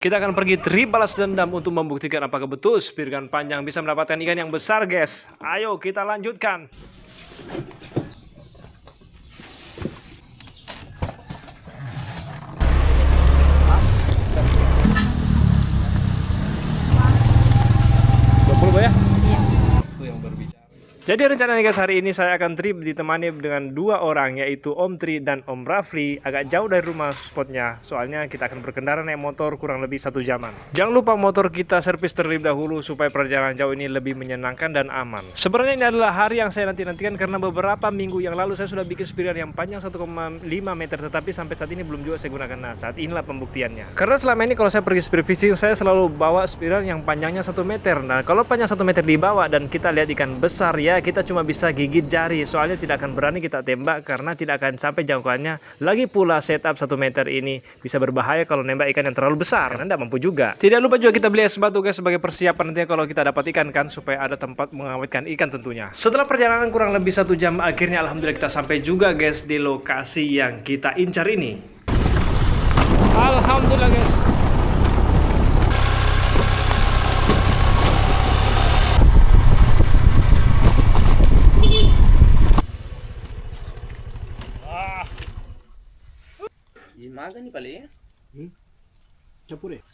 Kita akan pergi trip balas dendam untuk membuktikan apakah betul spirgan panjang bisa mendapatkan ikan yang besar, guys. Ayo kita lanjutkan. Ya? Itu yang berbicara. Jadi rencananya guys, hari ini saya akan trip ditemani dengan dua orang, yaitu Om Tri dan Om Rafli. Agak jauh dari rumah spotnya, soalnya kita akan berkendara naik motor kurang lebih 1 jaman. Jangan lupa motor kita servis terlebih dahulu supaya perjalanan jauh ini lebih menyenangkan dan aman. Sebenarnya ini adalah hari yang saya nantikan karena beberapa minggu yang lalu saya sudah bikin spiral yang panjang 1,5 meter, tetapi sampai saat ini belum juga saya gunakan. Nah, saat inilah pembuktiannya. Karena selama ini kalau saya pergi spear fishing, saya selalu bawa spiral yang panjangnya 1 meter. Nah, kalau panjang 1 meter dibawa dan kita lihat ikan besar, ya kita cuma bisa gigit jari, soalnya tidak akan berani kita tembak karena tidak akan sampai jangkauannya. Lagi pula setup 1 meter ini bisa berbahaya kalau nembak ikan yang terlalu besar, karena tidak mampu juga. Tidak lupa juga kita beli es batu guys sebagai persiapan nantinya kalau kita dapat ikan kan, supaya ada tempat mengawetkan ikan tentunya. Setelah perjalanan kurang lebih 1 jam, akhirnya alhamdulillah kita sampai juga guys di lokasi yang kita incar ini. Alhamdulillah guys. Maga nih paling ya. Capur ya?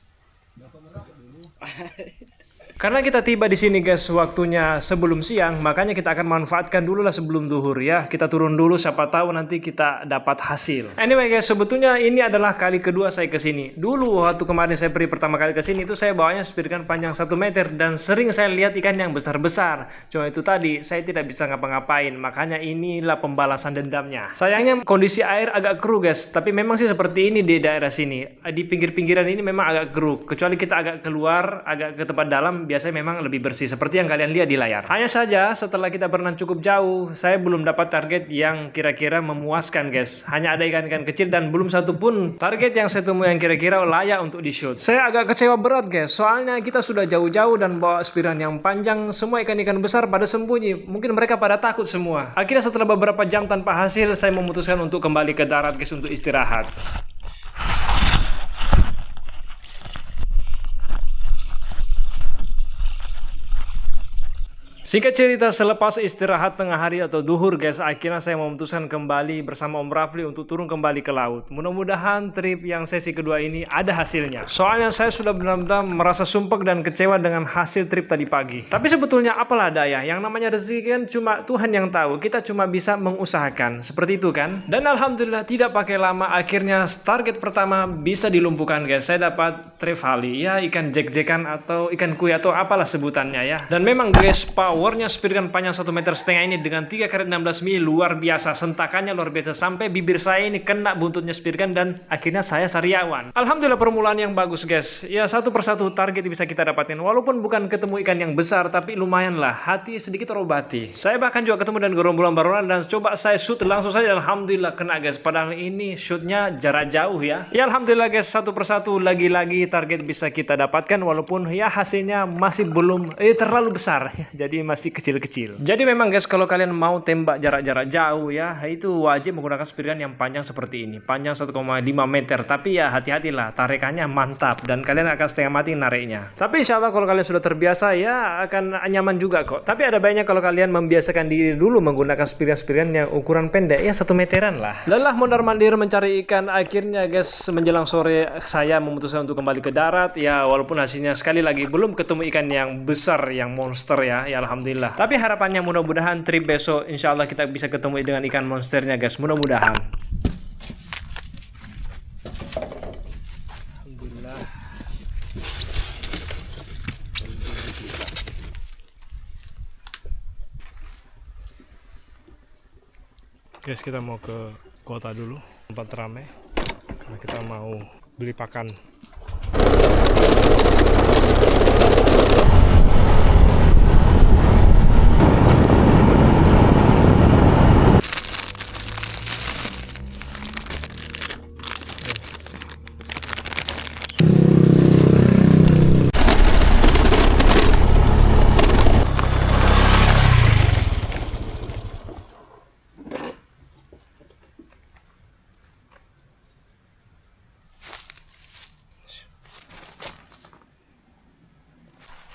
Karena kita tiba di sini guys waktunya sebelum siang, makanya kita akan manfaatkan dulu lah sebelum zuhur ya. Kita turun dulu, siapa tahu nanti kita dapat hasil. Anyway guys, sebetulnya ini adalah kali kedua saya ke sini. Dulu waktu kemarin saya pergi pertama kali ke sini itu saya bawanya spirkan panjang 1 meter dan sering saya lihat ikan yang besar-besar. Cuma itu tadi saya tidak bisa ngapa-ngapain, makanya inilah pembalasan dendamnya. Sayangnya kondisi air agak keruh guys, tapi memang sih seperti ini di daerah sini. Di pinggir-pinggiran ini memang agak keruh, kecuali kita agak keluar, agak ke tempat dalam, biasanya memang lebih bersih seperti yang kalian lihat di layar. Hanya saja setelah kita berenang cukup jauh, saya belum dapat target yang kira-kira memuaskan guys. Hanya ada ikan-ikan kecil dan belum satu pun target yang saya temui yang kira-kira layak untuk di shoot. Saya agak kecewa berat guys, soalnya kita sudah jauh-jauh dan bawa spiran yang panjang, semua ikan-ikan besar pada sembunyi. Mungkin mereka pada takut semua. Akhirnya setelah beberapa jam tanpa hasil, saya memutuskan untuk kembali ke darat guys untuk istirahat. Singkat cerita, selepas istirahat tengah hari atau duhur guys, akhirnya saya memutuskan kembali bersama Om Rafli untuk turun kembali ke laut. Mudah-mudahan trip yang sesi kedua ini ada hasilnya. Soalnya saya sudah benar-benar merasa sumpek dan kecewa dengan hasil trip tadi pagi. Tapi sebetulnya apalah daya, yang namanya rezeki kan cuma Tuhan yang tahu. Kita cuma bisa mengusahakan, seperti itu kan. Dan alhamdulillah tidak pakai lama, akhirnya target pertama bisa dilumpuhkan guys. Saya dapat trevally, ya ikan jek-jekan atau ikan kuy atau apalah sebutannya ya. Dan memang guys, powernya spirkan panjang 1,5 meter ini dengan 3 karet 16 mili luar biasa. Sentakannya luar biasa sampai bibir saya ini kena buntutnya spirkan dan akhirnya saya sariawan. Alhamdulillah permulaan yang bagus guys. Ya satu persatu target bisa kita dapatin. Walaupun bukan ketemu ikan yang besar, tapi lumayan lah, hati sedikit terobati. Saya bahkan juga ketemu dengan gerombolan barongan dan coba saya shoot langsung saja. Alhamdulillah kena guys. Padahal ini shootnya jarak jauh ya. Ya alhamdulillah guys, satu persatu lagi-lagi target bisa kita dapatkan. Walaupun ya hasilnya masih belum terlalu besar ya. Jadi masih kecil-kecil. Jadi memang guys, kalau kalian mau tembak jarak-jarak jauh ya, itu wajib menggunakan spirgan yang panjang seperti ini. Panjang 1,5 meter. Tapi ya hati-hatilah, tarikannya mantap dan kalian akan setengah mati nariknya. Tapi insya Allah kalau kalian sudah terbiasa ya akan nyaman juga kok. Tapi ada baiknya kalau kalian membiasakan diri dulu menggunakan spirgan-spirgan yang ukuran pendek ya 1 meteran lah. Lelah mondar-mandir mencari ikan, akhirnya guys menjelang sore saya memutuskan untuk kembali ke darat ya, walaupun hasilnya sekali lagi belum ketemu ikan yang besar, yang monster ya. Ya alhamdulillah. Tapi harapannya mudah-mudahan trip besok insya Allah kita bisa ketemu dengan ikan monsternya guys. Mudah-mudahan. Alhamdulillah. Guys, kita mau ke kota dulu, tempat ramai, karena kita mau beli pakan.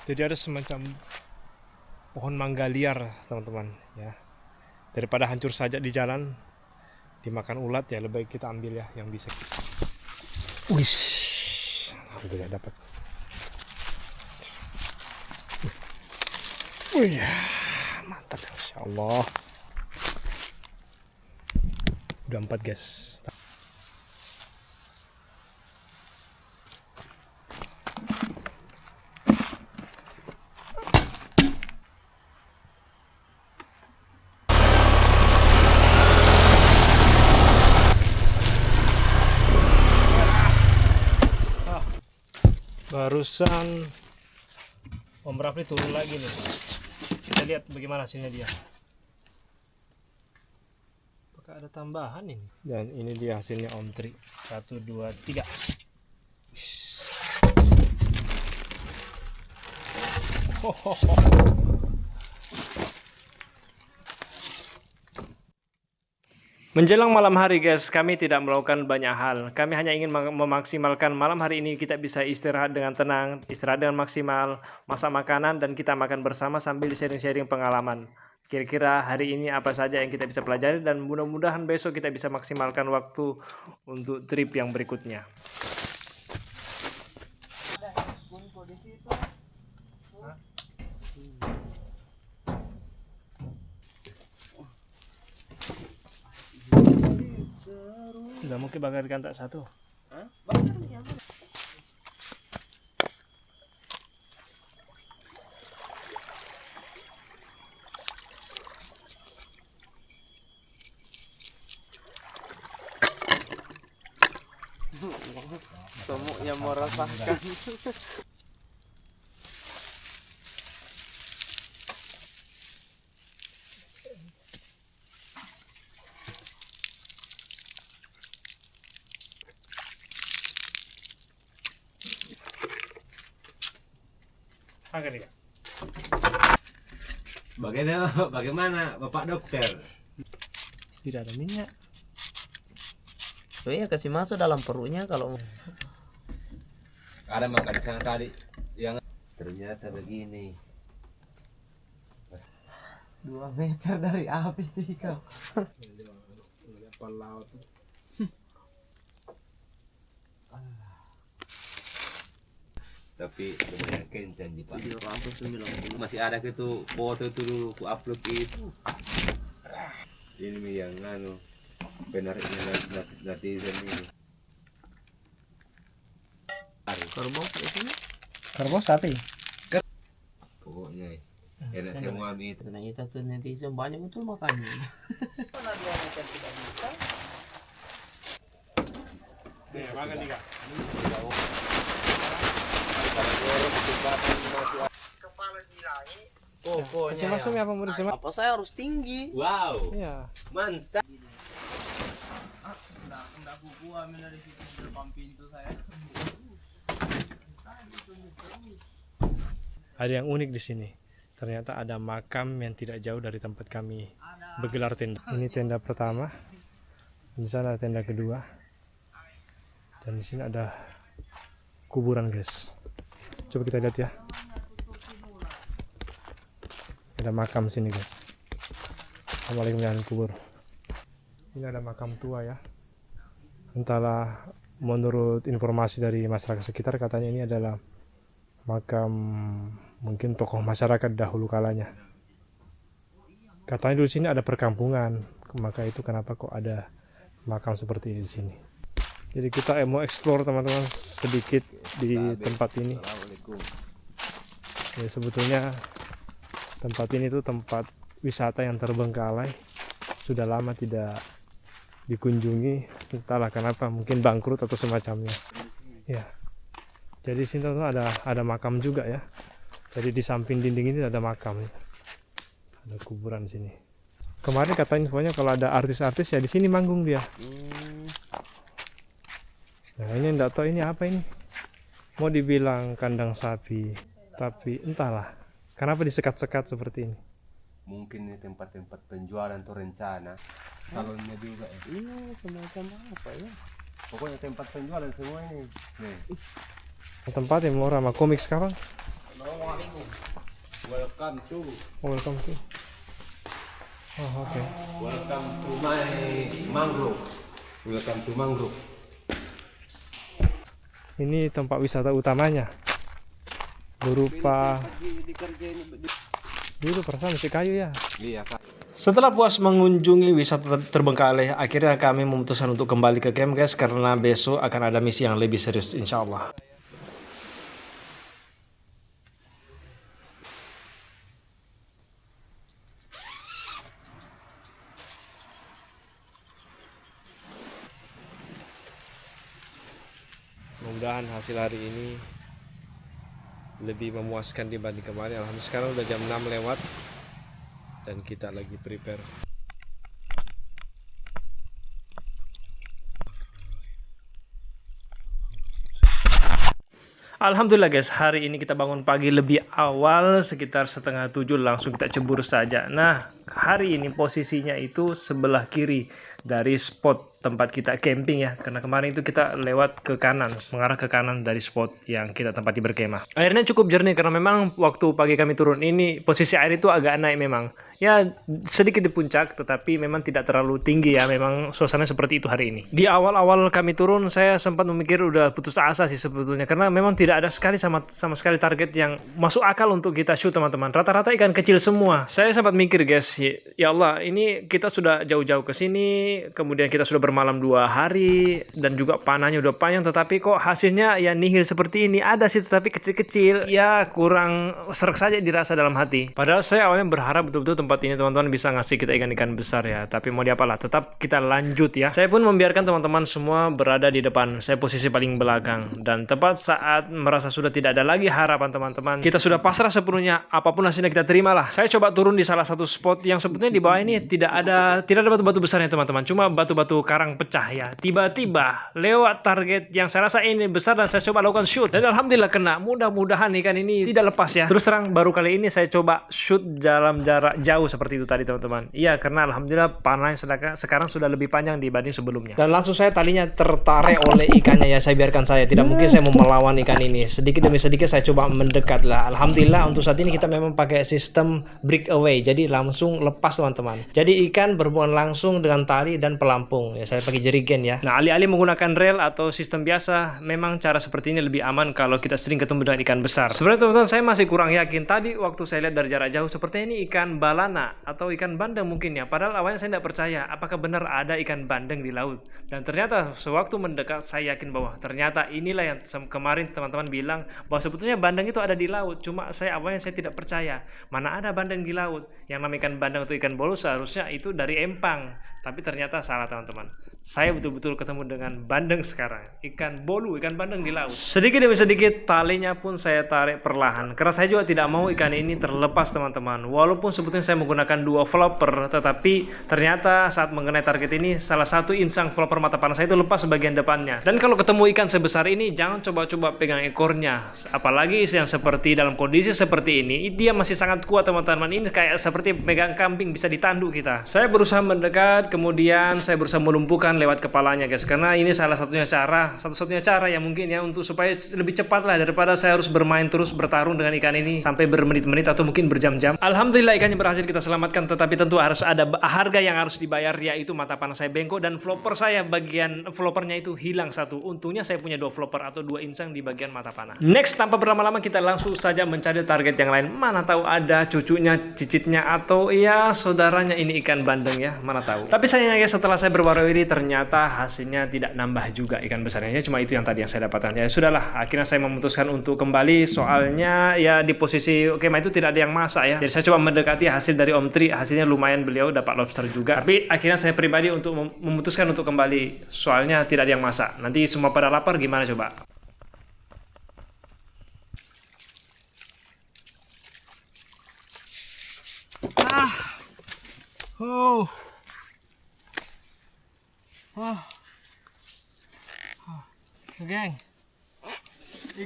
Jadi ada semacam pohon mangga liar, teman-teman, ya. Daripada hancur saja di jalan dimakan ulat, ya lebih baik kita ambil ya yang bisa. Wih, alhamdulillah dapat. Wih, mantap, insya Allah. Udah 4 guys. Barusan Om Rafli turun lagi nih. Kita lihat bagaimana hasilnya dia. Apakah ada tambahan ini? Dan ini dia hasilnya Om Tri. 1, 2, 3. Menjelang malam hari guys, kami tidak melakukan banyak hal. Kami hanya ingin memaksimalkan malam hari ini kita bisa istirahat dengan tenang, istirahat dengan maksimal, masak makanan dan kita makan bersama sambil sharing-sharing pengalaman. Kira-kira hari ini apa saja yang kita bisa pelajari dan mudah-mudahan besok kita bisa maksimalkan waktu untuk trip yang berikutnya. Sudah mungkin bakarkan tak satu. Hah? Semua merasakan. Agak nih. Bagaimana Bapak Dokter? Tidak ada minyak. Oh iya, kasih masuk dalam perutnya kalau Ada makan di sana tadi yang ternyata begini. 2 meter dari api sih kau. Laut. Tapi lumayan kencang di Pak. 790. Masih ada gitu foto itu dulu ku upload itu. Ini yang benarnya netizen ini. Kerbau di sini. Kerbau sapi. Pokoknya enak semua itu. Ternyata tuh netizen banyak betul makannya. Nih, makan nih Kak. Pokoknya Masuk-masuknya apa mau disemak? apa saya harus tinggi. Wow, Iya. mantap. Enggak kuku ambil dari situ di depan pintu saya. Ada yang unik di sini. Ternyata ada makam yang tidak jauh dari tempat kami bergelar tenda. Ini tenda pertama. Di sana ada tenda kedua. Dan di sini ada kuburan, guys. Coba kita lihat ya. Ada makam sini, guys. Assalamualaikum warahmatullahi kubur. Ini ada makam tua ya. Entahlah, menurut informasi dari masyarakat sekitar katanya ini adalah makam mungkin tokoh masyarakat dahulu kalanya. Katanya dulu sini ada perkampungan, maka itu kenapa kok ada makam seperti ini di sini. Jadi kita mau explore teman-teman sedikit di tempat ini. Ya, sebetulnya tempat ini tuh tempat wisata yang terbengkalai, sudah lama tidak dikunjungi, entahlah kenapa, mungkin bangkrut atau semacamnya. Ya, jadi sini tuh ada makam juga ya. Jadi di samping dinding ini ada makam, ada kuburan sini. Kemarin katanya infonya kalau ada artis-artis ya di sini manggung dia. Nah ini enggak tahu ini apa ini. Mau dibilang kandang sapi, tapi entahlah. Kenapa disekat-sekat seperti ini? Mungkin ini tempat-tempat penjualan atau rencana. Salonnya juga ya. Iya, semacam apa ya? Pokoknya tempat penjualan semua ini. Nih. Tempat yang murah sama komik sekarang. Mau Welcome to Welcome to. Oh, oke. welcome to my mangrove. Welcome to mangrove. Ini tempat wisata utamanya. Berupa dulu perasaan masih kayu ya. Iya, Kak. Setelah puas mengunjungi wisata terbengkalai, akhirnya kami memutuskan untuk kembali ke camp guys, karena besok akan ada misi yang lebih serius insya Allah. Mudah-mudahan hasil hari ini lebih memuaskan dibanding kemarin. Alhamdulillah sekarang udah jam 6 lewat dan kita lagi prepare. Alhamdulillah guys, hari ini kita bangun pagi lebih awal, sekitar 6:30 langsung kita cebur saja. Nah, hari ini posisinya itu sebelah kiri dari spot tempat kita camping ya, karena kemarin itu kita lewat ke kanan, mengarah ke kanan dari spot yang kita tempati berkemah. Airnya cukup jernih karena memang waktu pagi kami turun ini posisi air itu agak naik memang. Ya sedikit di puncak, tetapi memang tidak terlalu tinggi ya, memang suasana seperti itu hari ini. Di awal-awal kami turun saya sempat memikir udah putus asa sih sebetulnya, karena memang tidak ada sekali sama sekali target yang masuk akal untuk kita shoot teman-teman. Rata-rata ikan kecil semua. Saya sempat mikir guys, ya Allah ini kita sudah jauh-jauh ke sini, kemudian kita sudah bermalam 2 hari dan juga panahnya udah panjang, tetapi kok hasilnya ya nihil seperti ini. Ada sih tetapi kecil-kecil, ya kurang serak saja dirasa dalam hati. Padahal saya awalnya berharap betul-betul tempat ini teman-teman bisa ngasih kita ikan-ikan besar ya, tapi mau diapalah, tetap kita lanjut ya. Saya pun membiarkan teman-teman semua berada di depan, saya posisi paling belakang, dan tepat saat merasa sudah tidak ada lagi harapan teman-teman, kita sudah pasrah sepenuhnya, apapun hasilnya kita terimalah. Saya coba turun di salah satu spot yang sebetulnya di bawah ini tidak ada batu-batu besarnya teman-teman, cuma batu-batu karang pecah ya. Tiba-tiba lewat target yang saya rasa ini besar dan saya coba lakukan shoot, dan alhamdulillah kena. Mudah-mudahan ikan ini tidak lepas ya. Terus terang baru kali ini saya coba shoot dalam jarak jauh seperti itu tadi teman-teman. Iya, karena alhamdulillah panahnya sekarang sudah lebih panjang dibanding sebelumnya. Dan langsung saya talinya tertarik oleh ikannya ya, saya biarkan saya. Tidak mungkin saya mau melawan ikan ini. Sedikit demi sedikit saya coba mendekat lah. Alhamdulillah untuk saat ini kita memang pakai sistem breakaway. Jadi langsung lepas teman-teman. Jadi ikan berhubungan langsung dengan tali dan pelampung. Ya, saya pakai jerigen ya. Nah, alih-alih menggunakan reel atau sistem biasa, memang cara seperti ini lebih aman kalau kita sering ketemu dengan ikan besar. Sebenarnya teman-teman saya masih kurang yakin. Tadi waktu saya lihat dari jarak jauh seperti ini ikan balana atau ikan bandeng mungkin ya. Padahal awalnya saya tidak percaya apakah benar ada ikan bandeng di laut. Dan ternyata sewaktu mendekat saya yakin bahwa ternyata inilah yang kemarin teman-teman bilang bahwa sebetulnya bandeng itu ada di laut. Cuma awalnya saya tidak percaya. Mana ada bandeng di laut? Yang namanya ikan bandeng atau ikan bolu seharusnya itu dari empang. Tapi ternyata salah teman-teman. Saya betul-betul ketemu dengan bandeng sekarang. Ikan bolu, ikan bandeng di laut. Sedikit demi sedikit talinya pun saya tarik perlahan. Karena saya juga tidak mau ikan ini terlepas teman-teman. Walaupun sebetulnya saya menggunakan 2 flopper, tetapi ternyata saat mengenai target ini salah satu insang flopper mata panah saya itu lepas bagian depannya. Dan kalau ketemu ikan sebesar ini jangan coba-coba pegang ekornya. Apalagi yang seperti dalam kondisi seperti ini, dia masih sangat kuat teman-teman. Ini kayak seperti pegang kambing, bisa ditanduk kita. Saya berusaha mendekat, kemudian saya berusaha melumpuhkan lewat kepalanya guys, karena ini satu-satunya cara yang mungkin ya untuk supaya lebih cepat lah daripada saya harus bermain terus bertarung dengan ikan ini sampai bermenit-menit atau mungkin berjam-jam. Alhamdulillah ikannya berhasil kita selamatkan, tetapi tentu harus ada harga yang harus dibayar, yaitu mata panah saya bengkok dan flopper saya bagian floppernya itu hilang satu. Untungnya saya punya 2 flopper atau 2 insang di bagian mata panah. Next, tanpa berlama-lama kita langsung saja mencari target yang lain. Mana tahu ada cucunya, cicitnya, atau ya saudaranya ini ikan bandeng ya, mana tahu. Tapi sayangnya guys, setelah saya berwarawiri ternyata hasilnya tidak nambah juga ikan besarnya, cuma itu yang tadi yang saya dapatkan. Ya sudahlah, akhirnya saya memutuskan untuk kembali, soalnya ya di posisi kemah itu tidak ada yang masak ya. Jadi saya coba mendekati hasil dari Om Tri, hasilnya lumayan, beliau dapat lobster juga. Tapi akhirnya saya pribadi untuk memutuskan untuk kembali, soalnya tidak ada yang masak. Nanti semua pada lapar gimana coba? Geng,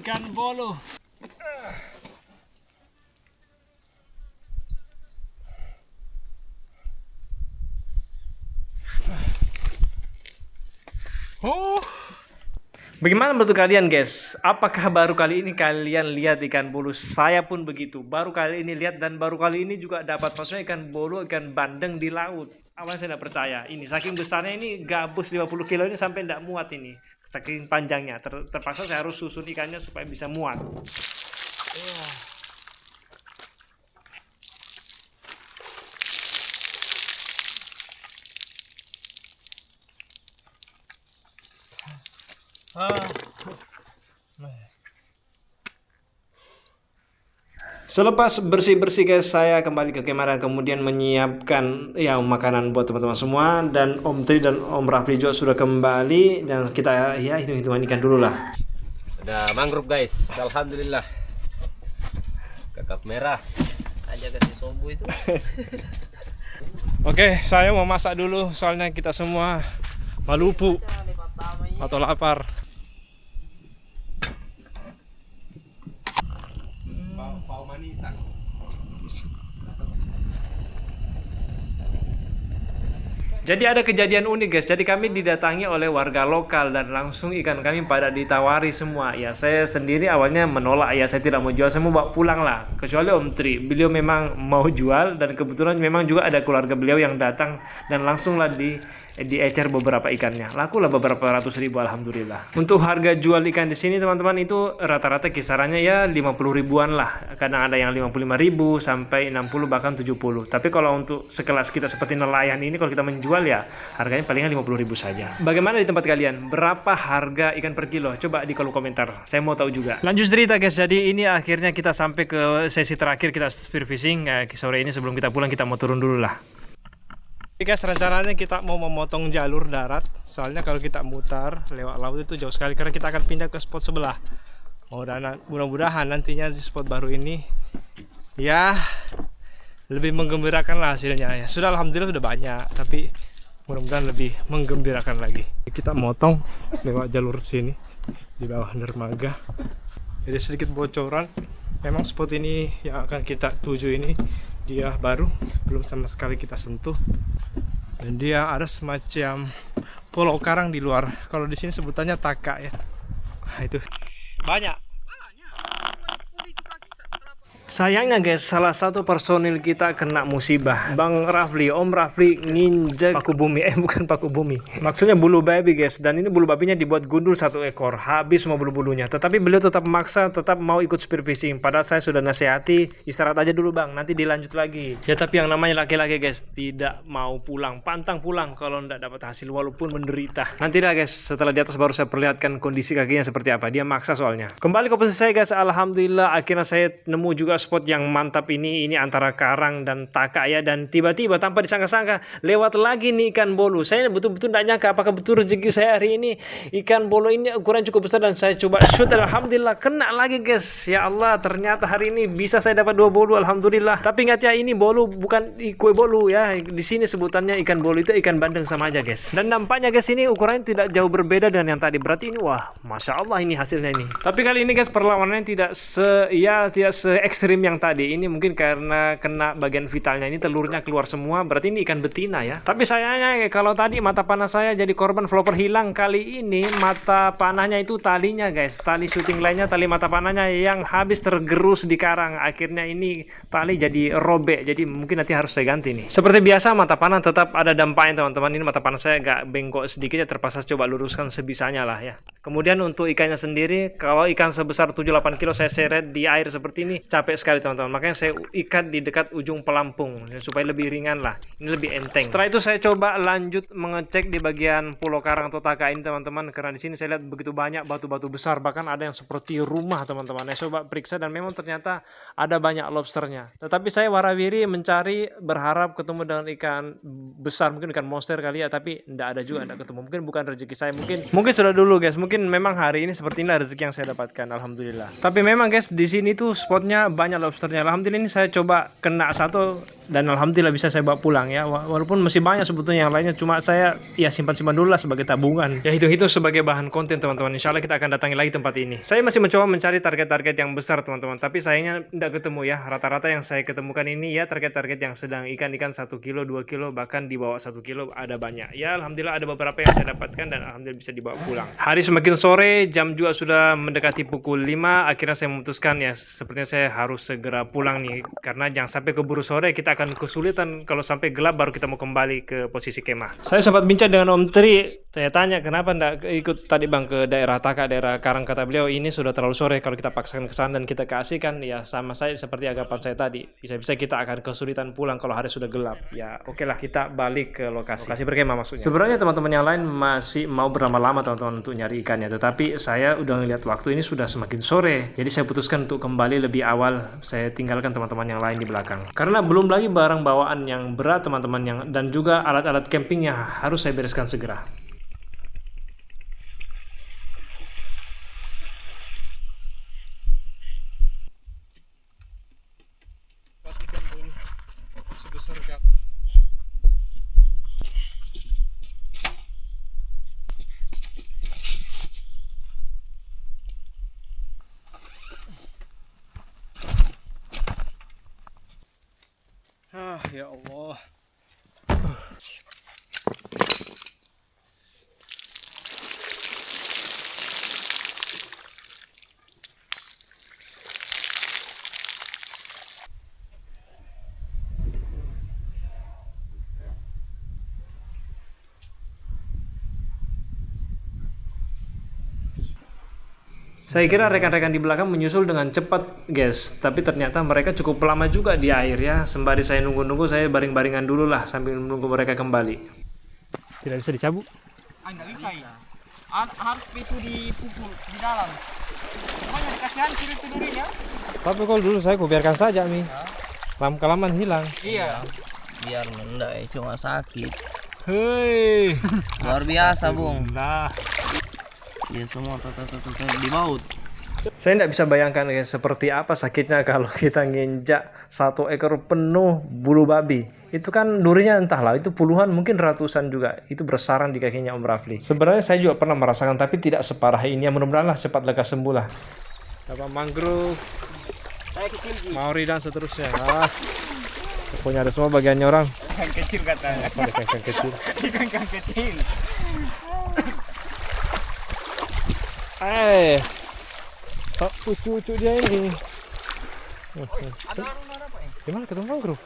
ikan bolu. Bagaimana menurut kalian guys? Apakah baru kali ini kalian lihat ikan bolu? Saya pun begitu. Baru kali ini lihat dan baru kali ini juga dapat maksudnya ikan bolu, ikan bandeng di laut. Awalnya saya tidak percaya. Ini saking besarnya ini gabus 50 kilo ini sampai tidak muat ini. Saking panjangnya. Terpaksa saya harus susun ikannya supaya bisa muat. Selepas bersih-bersih guys, saya kembali ke kamar dan kemudian menyiapkan ya makanan buat teman-teman semua, dan Om Tri dan Om Rafli juga sudah kembali dan kita ya hitung-hitungan ikan dulu lah. Ada mangrove guys, alhamdulillah. Kakap merah. Aja kasih sobu itu. Oke, saya mau masak dulu soalnya kita semua malupu atau lapar. Pau manisan. Jadi ada kejadian unik guys. Jadi kami didatangi oleh warga lokal dan langsung ikan kami pada ditawari semua. Ya saya sendiri awalnya menolak, ya saya tidak mau jual, saya mau bawa pulang lah. Kecuali Om Tri, beliau memang mau jual dan kebetulan memang juga ada keluarga beliau yang datang dan langsung lah diecer beberapa ikannya. Lakulah beberapa ratus ribu alhamdulillah. Untuk harga jual ikan di sini teman-teman itu rata-rata kisarannya ya 50 ribuan lah. Kadang ada yang 55 ribu sampai 60 bahkan 70. Tapi kalau untuk sekelas kita seperti nelayan ini kalau kita menjual ya harganya palingan 50 ribu saja. Bagaimana di tempat kalian? Berapa harga ikan per kilo? Coba di kolom komentar. Saya mau tahu juga. Lanjut cerita guys. Jadi ini akhirnya kita sampai ke sesi terakhir kita spear fishing. Sore ini sebelum kita pulang kita mau turun dulu lah. Jadi guys, rencananya kita mau memotong jalur darat. Soalnya kalau kita mutar lewat laut itu jauh sekali karena kita akan pindah ke spot sebelah. Mudah-mudahan nantinya di spot baru ini ya lebih menggembirakan lah hasilnya. Ya sudah, alhamdulillah sudah banyak, tapi mudah-mudahan lebih menggembirakan lagi. Kita motong lewat jalur sini di bawah dermaga. Jadi sedikit bocoran, memang spot ini yang akan kita tuju ini dia baru, belum sama sekali kita sentuh, dan dia ada semacam pulau karang di luar. Kalau di sini sebutannya taka ya. Nah, itu banyak. Sayangnya guys, salah satu personil kita kena musibah. Bang Rafli, Om Rafli nginjek paku bumi. Bukan paku bumi, maksudnya bulu babi guys. Dan ini bulu babinya dibuat gundul 1 ekor. Habis semua bulu-bulunya. Tetapi beliau tetap memaksa, tetap mau ikut spear fishing. Padahal saya sudah nasihati, istirahat aja dulu bang, nanti dilanjut lagi. Ya tapi yang namanya laki-laki guys, tidak mau pulang. Pantang pulang kalau tidak dapat hasil walaupun menderita. Nanti dah guys, setelah di atas baru saya perlihatkan kondisi kakinya seperti apa. Dia maksa soalnya. Kembali ke posisi saya guys, alhamdulillah akhirnya saya nemu juga spot yang mantap ini antara karang dan taka ya, dan tiba-tiba tanpa disangka-sangka lewat lagi nih ikan bolu. Saya betul-betul tidak nyangka apakah betul rezeki saya hari ini. Ikan bolu ini ukuran cukup besar dan saya coba shoot, alhamdulillah kena lagi guys. Ya Allah, ternyata hari ini bisa saya dapat 2 bolu alhamdulillah. Tapi ingat ya, ini bolu bukan kue bolu ya. Di sini sebutannya ikan bolu itu ikan bandeng sama aja guys. Dan nampaknya guys ini ukurannya tidak jauh berbeda dengan yang tadi. Berarti ini wah, masya Allah ini hasilnya ini. Tapi kali ini guys perlawanannya tidak se ekstrim yang tadi. Ini mungkin karena kena bagian vitalnya, ini telurnya keluar semua, berarti ini ikan betina ya. Tapi sayangnya kalau tadi mata panah saya jadi korban flopper hilang, kali ini mata panahnya itu talinya guys, tali syuting lainnya, tali mata panahnya yang habis tergerus di karang. Akhirnya ini tali jadi robek, jadi mungkin nanti harus saya ganti nih. Seperti biasa mata panah tetap ada dampaknya teman-teman. Ini mata panah saya agak bengkok sedikit ya, terpaksa coba luruskan sebisanya lah ya. Kemudian untuk ikannya sendiri, kalau ikan sebesar 7-8 kilo saya seret di air seperti ini capek sekali teman-teman, makanya saya ikat di dekat ujung pelampung ya, supaya lebih ringan lah, ini lebih enteng. Setelah itu saya coba lanjut mengecek di bagian pulau karang atau taka ini teman-teman, karena di sini saya lihat begitu banyak batu-batu besar, bahkan ada yang seperti rumah teman-teman. Saya coba periksa dan memang ternyata ada banyak lobsternya, tetapi saya warawiri mencari berharap ketemu dengan ikan besar, mungkin ikan monster kali ya, tapi tidak ada juga, tidak ketemu. Mungkin bukan rezeki saya, mungkin sudah dulu guys, mungkin memang hari ini seperti inilah rezeki yang saya dapatkan alhamdulillah. Tapi memang guys di sini tuh spotnya banyak lobsternya. Alhamdulillah ini saya coba kena satu dan alhamdulillah bisa saya bawa pulang ya. Walaupun masih banyak sebetulnya yang lainnya, cuma saya ya simpan-simpan dulu lah sebagai tabungan. Ya hitung-hitung sebagai bahan konten teman-teman. Insya Allah kita akan datangi lagi tempat ini. Saya masih mencoba mencari target-target yang besar teman-teman, tapi sayangnya tidak ketemu ya. Rata-rata yang saya ketemukan ini ya target-target yang sedang ikan-ikan 1 kilo, 2 kilo, bahkan di bawah 1 kilo ada banyak. Ya alhamdulillah ada beberapa yang saya dapatkan dan alhamdulillah bisa dibawa pulang. Hari semakin sore, jam juga sudah mendekati pukul 5. Akhirnya saya memutuskan ya sepertinya saya harus segera pulang nih, karena jangan sampai keburu sore kita akan kesulitan kalau sampai gelap baru kita mau kembali ke posisi kemah. Saya sempat bincang dengan Om Tri, saya tanya kenapa ndak ikut tadi Bang ke daerah Taka, daerah Karang. Kata beliau ini sudah terlalu sore, kalau kita paksakan ke sana dan kita keasikan ya sama saya seperti anggapan saya tadi. Bisa-bisa kita akan kesulitan pulang kalau hari sudah gelap. Ya oke lah kita balik ke lokasi berkemah maksudnya. Sebenarnya teman-teman yang lain masih mau berlama-lama teman-teman untuk nyari ikannya, tetapi saya udah ngeliat waktu ini sudah semakin sore. Jadi saya putuskan untuk kembali lebih awal. Saya tinggalkan teman-teman yang lain di belakang. Karena belum lagi barang bawaan yang berat teman-teman dan juga alat-alat campingnya harus saya bereskan segera. Sebesar gap. Ya Allah. Saya kira rekan-rekan di belakang menyusul dengan cepat, guys. Tapi ternyata mereka cukup lama juga di air ya. Sembari saya nunggu-nunggu, saya baring-baringan dulu lah sambil menunggu mereka kembali. Tidak bisa dicabut? Nggak bisa ya. Harus itu dipukul di dalam. Pokoknya dikasihan itu durinya. Tapi kalau dulu saya biarkan saja, Mi. Lama-kelamaan hilang. Iya. Biar enggak cuma sakit. Hei. Luar biasa, Bung. Nah. Dia semua di baut. Saya tidak bisa bayangkan guys, seperti apa sakitnya kalau kita nginjak 1 ekor penuh bulu babi. Itu kan durinya entahlah, itu puluhan mungkin ratusan juga. Itu bersarang di kakinya Om Rafli. Sebenarnya saya juga pernah merasakan, tapi tidak separah ini. Ya mudah-mudahan lah cepat lekas sembuh lah. Apa mangrove, maori dan seterusnya. Pokoknya ada semua bagiannya orang. Ikan kecil katanya. Ikan kecil. Ikan kecil. Lucu-lucu dia ini. Ada apa ya? Gimana ketemu mangrove?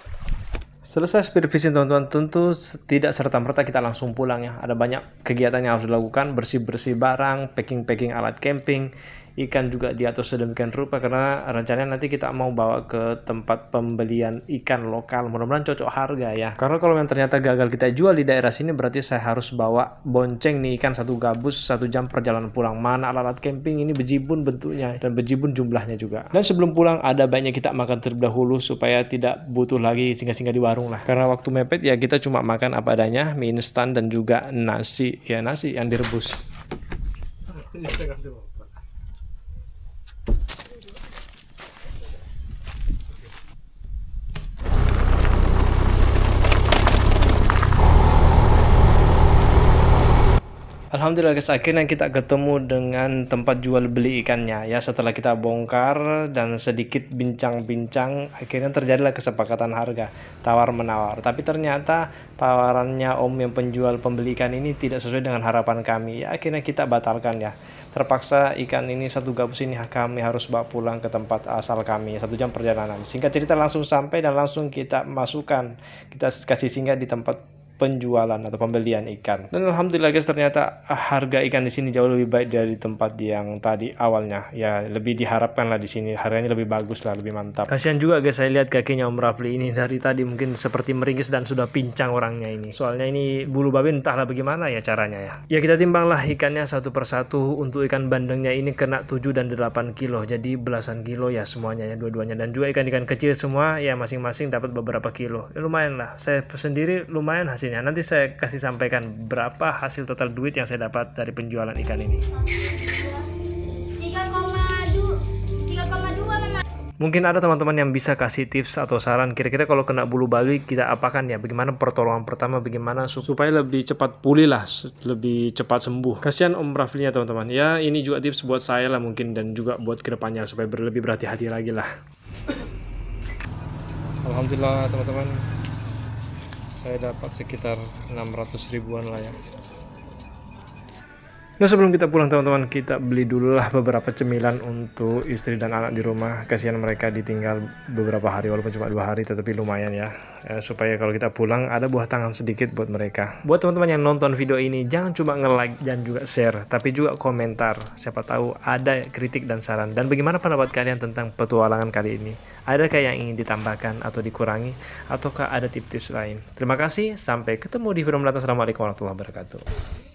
Selesai speed fishing teman-teman, tentu tidak serta-merta kita langsung pulang ya. Ada banyak kegiatan yang harus dilakukan, bersih-bersih barang, packing-packing alat camping, ikan juga diatur sedemikian rupa karena rencananya nanti kita mau bawa ke tempat pembelian ikan lokal. Mudah-mudahan cocok harga ya. Karena kalau yang ternyata gagal kita jual di daerah sini, berarti saya harus bawa bonceng nih ikan 1 gabus 1 jam perjalanan pulang. Mana alat-alat camping ini bejibun bentuknya dan bejibun jumlahnya juga. Dan sebelum pulang ada baiknya kita makan terlebih dahulu supaya tidak butuh lagi singgah-singgah di warung lah. Karena waktu mepet ya kita cuma makan apa adanya, mie instan dan juga nasi. Ya nasi yang direbus. Alhamdulillah guys, akhirnya kita ketemu dengan tempat jual beli ikannya ya. Setelah kita bongkar dan sedikit bincang-bincang, akhirnya terjadilah kesepakatan harga tawar-menawar. Tapi ternyata tawarannya Om yang penjual pembeli ikan ini tidak sesuai dengan harapan kami ya. Akhirnya kita batalkan ya. Terpaksa ikan ini 1 gabus ini kami harus bawa pulang ke tempat asal kami, 1 jam perjalanan. Singkat cerita langsung sampai dan langsung kita masukkan, kita kasih singgah di tempat penjualan atau pembelian ikan. Dan alhamdulillah guys, ternyata harga ikan di sini jauh lebih baik dari tempat yang tadi awalnya. Ya lebih diharapkan lah di sini, harganya lebih bagus lah, lebih mantap. Kasihan juga guys, saya lihat kakinya Om Rafli ini dari tadi mungkin seperti meringis dan sudah pincang orangnya ini. Soalnya ini bulu babi entahlah bagaimana ya caranya ya. Ya kita timbanglah ikannya satu persatu. Untuk ikan bandengnya ini kena 7 dan 8 kilo. Jadi belasan kilo ya semuanya ya, dua-duanya. Dan juga ikan-ikan kecil semua ya masing-masing dapat beberapa kilo. Ya, lumayan lah. Saya sendiri lumayan hasil. Nanti saya kasih sampaikan berapa hasil total duit yang saya dapat dari penjualan ikan ini. 3,2 memang. Mungkin ada teman-teman yang bisa kasih tips atau saran kira-kira kalau kena bulu babi kita apakan ya, bagaimana pertolongan pertama, bagaimana supaya lebih cepat pulih lah, lebih cepat sembuh. Kasihan Om Rafli ya teman-teman. Ya ini juga tips buat saya lah mungkin, dan juga buat kedepannya supaya lebih berhati-hati lagi lah. Alhamdulillah teman-teman, saya dapat sekitar 600 ribuan lah ya. Nah sebelum kita pulang teman-teman, kita beli dulu lah beberapa cemilan untuk istri dan anak di rumah. Kasihan mereka ditinggal beberapa hari, walaupun cuma 2 hari, tetapi lumayan ya. Supaya kalau kita pulang ada buah tangan sedikit buat mereka. Buat teman-teman yang nonton video ini, jangan cuma nge-like dan juga share, tapi juga komentar. Siapa tahu ada kritik dan saran. Dan bagaimana pendapat kalian tentang petualangan kali ini? Adakah yang ingin ditambahkan atau dikurangi? Ataukah ada tips-tips lain? Terima kasih, sampai ketemu di video mendatang. Assalamualaikum warahmatullahi wabarakatuh.